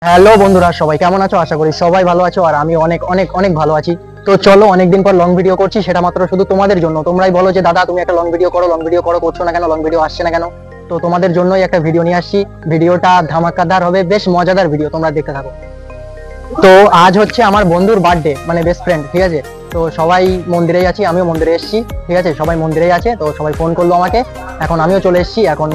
Hello বন্ধুরা, সবাই কেমন আছো? আশা করি সবাই ভালো আছো আর আমি অনেক অনেক অনেক ভালো আছি। তো চলো, অনেকদিন পর লং ভিডিও করছি, সেটা মাত্র শুধু তোমাদের জন্য। তোমরাই বলো যে দাদা তুমি একটা লং ভিডিও করো, করছো না কেন, লং ভিডিও আসছে না কেন? তো তোমাদের জন্যই একটা ভিডিও নিয়ে আসছি। ভিডিওটা ধামাকাদার হবে, বেশ মজাদার ভিডিও, তোমরা দেখতে থাকো। তো আজ হচ্ছে আমার বন্ধুর বার্থডে, মানে বেস্ট ফ্রেন্ড, ঠিক আছে? তো সবাই মন্দিরেই আছি, আমিও মন্দিরে এসেছি, ঠিক আছে? সবাই মন্দিরেই আছে, তো সবাই ফোন করলো আমাকে, এখন আমিও চলে এসেছি। এখন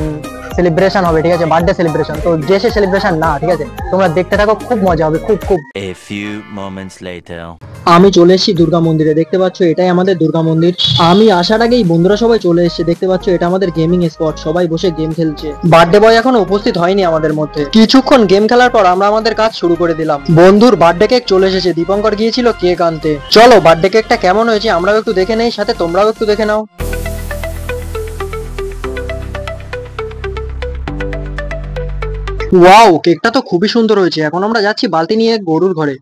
সেলিব্রেশন হবে, ঠিক আছে? Birthday celebration. তো যে সে সেলিব্রেশন না, ঠিক আছে? তোমরা দেখতে থাকো, খুব মজা হবে, খুব খুব। A few moments later. আমি চলে এসেছি দুর্গা মন্দিরে, দেখতে পাচ্ছ এটাই আমাদের দুর্গা মন্দির। আমি আসার আগেই বন্ধুরা সবাই চলে এসেছে, দেখতে পাচ্ছ এটা আমাদের গেমিং স্পট, সবাই বসে গেম খেলছে। বার্থডে বয় এখনো উপস্থিত হয়নি আমাদের মধ্যে। কিছুক্ষণ গেম খেলার পর আমরা আমাদের কাজ শুরু করে দিলাম। বন্ধুর বার্থডে কেক চলে এসেছে, দীপঙ্কর গিয়েছিল কেক আনতে। চলো বার্থডে কেকটা কেমন হয়েছে আমরাও একটু দেখে নেই, সাথে তোমরাও একটু দেখে নাও। ওয়াও, কেকটা তো খুবই সুন্দর হয়েছে। এখন আমরা যাচ্ছি বালতি নিয়ে গরুর ঘরে।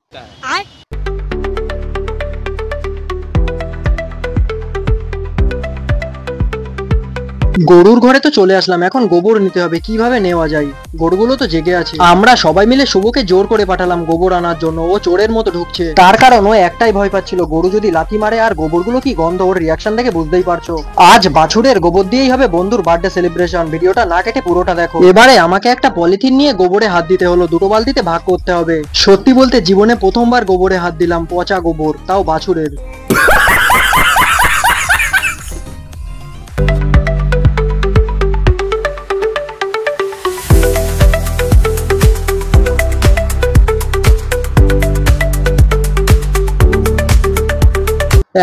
গরুর ঘরে তো চলে আসলাম, এখন গোবর নিতে হবে। কিভাবে নেওয়া যায়? গরুগুলো তো জেগে আছে। আমরা সবাই মিলে শুভকে জোর করে পাঠালাম গোবর আনার জন্য। ও চোরের মতো ঢুকছে, তার কারণ ও একটাই ভয় পাচ্ছিল, গরু যদি লাথি মারে। আর গোবরগুলো কি গন্ধ, ওর রিয়াকশন দেখে বুঝতেই পারছো। আজ বাছুরের গোবর দিয়েই হবে বন্ধুর বার্থডে সেলিব্রেশন। ভিডিওটা না কেটে পুরোটা দেখো। এবারে আমাকে একটা পলিথিন নিয়ে গোবরে হাত দিতে হলো, দুটো বালতিতে ভাগ করতে হবে। সত্যি বলতে জীবনে প্রথমবার গোবরে হাত দিলাম, পচা গোবর, তাও বাছুরের।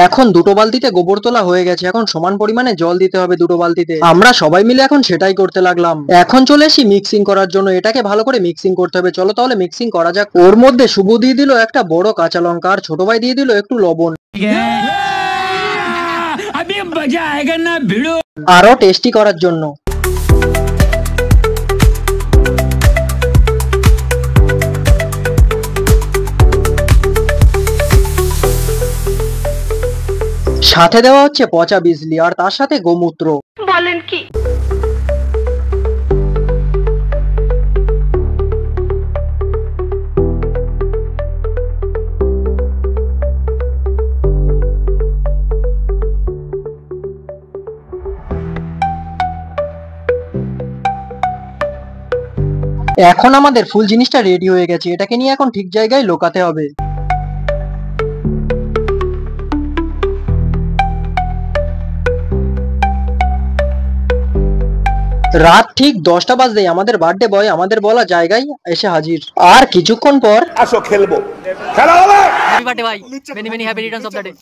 এখন দুটো বালতিতে গোবর তোলা হয়ে গেছে, এখন সমান পরিমাণে জল দিতে হবে দুটো বালতিতে। আমরা সবাই মিলে এখন সেটাই করতে লাগলাম। এখন চলে এসি মিক্সিং করার জন্য, এটাকে ভালো করে মিক্সিং করতে হবে। চলো তাহলে মিক্সিং করা যাক। ওর মধ্যে শুভ দিয়ে দিল একটা বড় কাঁচা লঙ্কা, আর ছোট ভাই দিয়ে দিল একটু লবণ। আরো টেস্টি করার জন্য। সাথে দেওয়া হচ্ছে পচা বিজলি, আর তার সাথে গোমূত্র। বলেন কি? এখন আমাদের ফুল জিনিসটা রেডি হয়ে গেছে, এটাকে নিয়ে এখন ঠিক জায়গায় লোকাতে হবে। রাত ঠিক 10টা বাজতেই আমাদের বার্থডে বয় আমাদের বলা জায়গায় এসে হাজির। আর কিছুক্ষণ পর আসো খেলবো, খেলা হবে। হ্যাপি বার্থডে ভাই, many many happy returns of the day.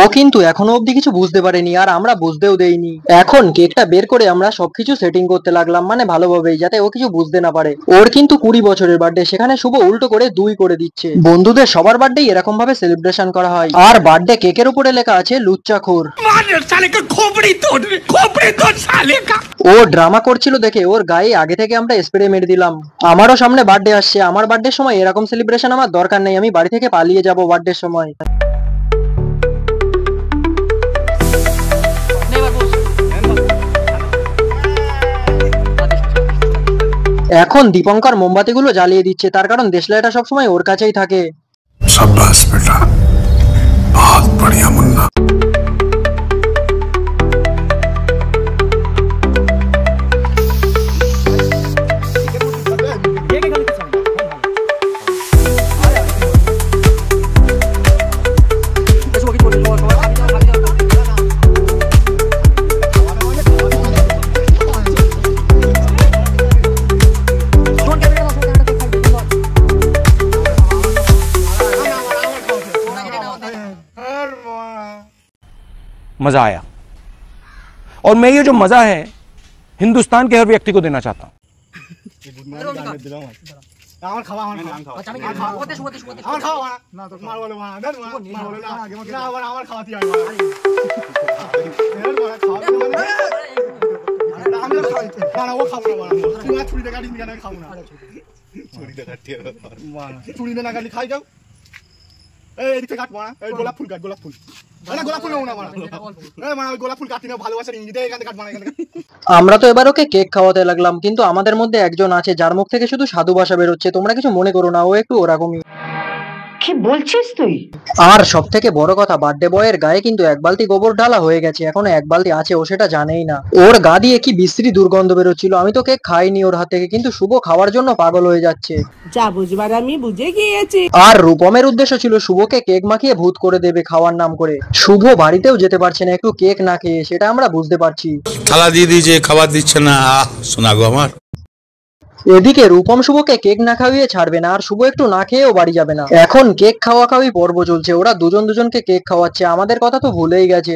ও কিন্তু এখনো অবধি কিছু বুঝতে পারেনি, আর আমরা বুঝতেও দেইনি। এখন কেকটা বের করে আমরা সবকিছু সেটিং করতে লাগলাম, মানে ভালোভাবেই, যাতে ও কিছু বুঝতে না পারে। ওর কিন্তু 20 বছরের বার্থডে, সেখানে শুভ উল্টো করে 2 করে দিচ্ছে। বন্ধুদের সবার বার্থডে এরকম ভাবে সেলিব্রেশন করা হয়। আর বার্থডে কেকের উপরে লেখা আছে লুচ্চাখোর। ও ড্রামা করছিল দেখে ওর গায়ে আগে থেকে আমরা স্প্রে মেরে দিলাম। আমারও সামনে বার্থডে আসছে, আমার বার্থডের সময় এরকম সেলিব্রেশন আমার দরকার নেই, আমি বাড়ি থেকে পালিয়ে যাব বার্থডের সময়। এখন দীপঙ্কর মোমবাতিগুলো জ্বালিয়ে দিচ্ছে, তার কারণ দেশলাইটা সবসময় ওর কাছেই থাকে। शाबाश बेटा, बहुत बढ़िया मुन्ना। मज़ा आया, और मैं ये जो मज़ा है हिंदुस्तान के हर व्यक्ति को देना चाहता हूँ। চুরি না গালি খাই যাও। এই এদিকে কাট মারা, এই গোলাপ ফুল কাট, গোলাপ ফুল আমরা তো এবার ওকে কেক খাওয়াতে লাগলাম, কিন্তু আমাদের মধ্যে একজন আছে যার মুখ থেকে শুধু সাধু ভাষা বেরোচ্ছে, তোমরা কিছু মনে করো না, ও একটু ওরকমই। কি বলছিস তুই? আর সব থেকে বড় কথা, বার্থডে বয়ের গায়ে কিন্তু এক বালতি গোবর ঢালা হয়ে গেছে, এখনো এক বালতি আছে, ও সেটা জানেই না। ওর গা দিয়ে কি বিশ্রী দুর্গন্ধ বেরোচ্ছিল। আমি তো কেক খাইনি ওর হাত থেকে, কিন্তু শুভ খাওয়ার জন্য পাগল হয়ে যাচ্ছে। যা বুঝবার আমি বুঝে গিয়েছি। আর রূপমের উদ্দেশ্য ছিল শুভকে কেক মাখিয়ে ভূত করে দেবে খাওয়ার নাম করে। শুভ বাড়িতেও যেতে পারছে না একটু কেক না খেয়ে, সেটা আমরা বুঝতে পারছি। থালা দিয়ে দিয়েছে, খাবার দিচ্ছে না। শোনা গো আমার। এদিকে রূপম শুভকে কেক না খাইয়ে ছাড়বে না, আর শুভ একটু না খেয়েও বাড়ি যাবে না। এখন কেক খাওয়া খাওয়ি পর্ব চলছে, ওরা দুজন দুজনকে কেক খাওয়াচ্ছে, আমাদের কথা তো ভুলেই গেছে।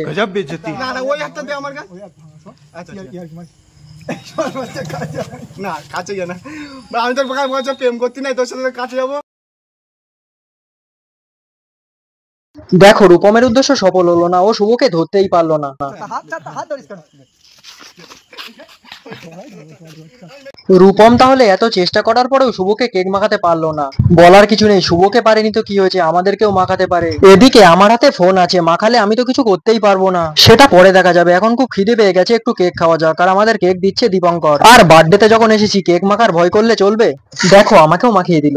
না কাছে গিয়ে না, আমি তোর প্রেম করতে নাই, তোর সাথে কাছে যাবো। দেখো রূপমের উদ্দেশ্য সফল হলো না, ও শুভকে ধরতেই পারলো না। রূপম তাহলে এত চেষ্টা করার পরেও শুভকে কেক মাখাতে পারলো না। বলার কিছু নেই, শুভকে পারেনি তো কি হয়েছে, আমাদেরকেও মাখাতে পারে। এদিকে আমার হাতে ফোন আছে, মাখালে আমি তো কিছু করতেই পারবো না, সেটা পরে দেখা যাবে। এখন খুব খিদে পেয়ে গেছে, একটু কেক খাওয়া যাক। আর আমাদের কেক দিচ্ছে দীপঙ্কর। আর বার্থডেতে যখন এসেছি কেক মাখার ভয় করলে চলবে? দেখো আমাকেও মাখিয়ে দিল।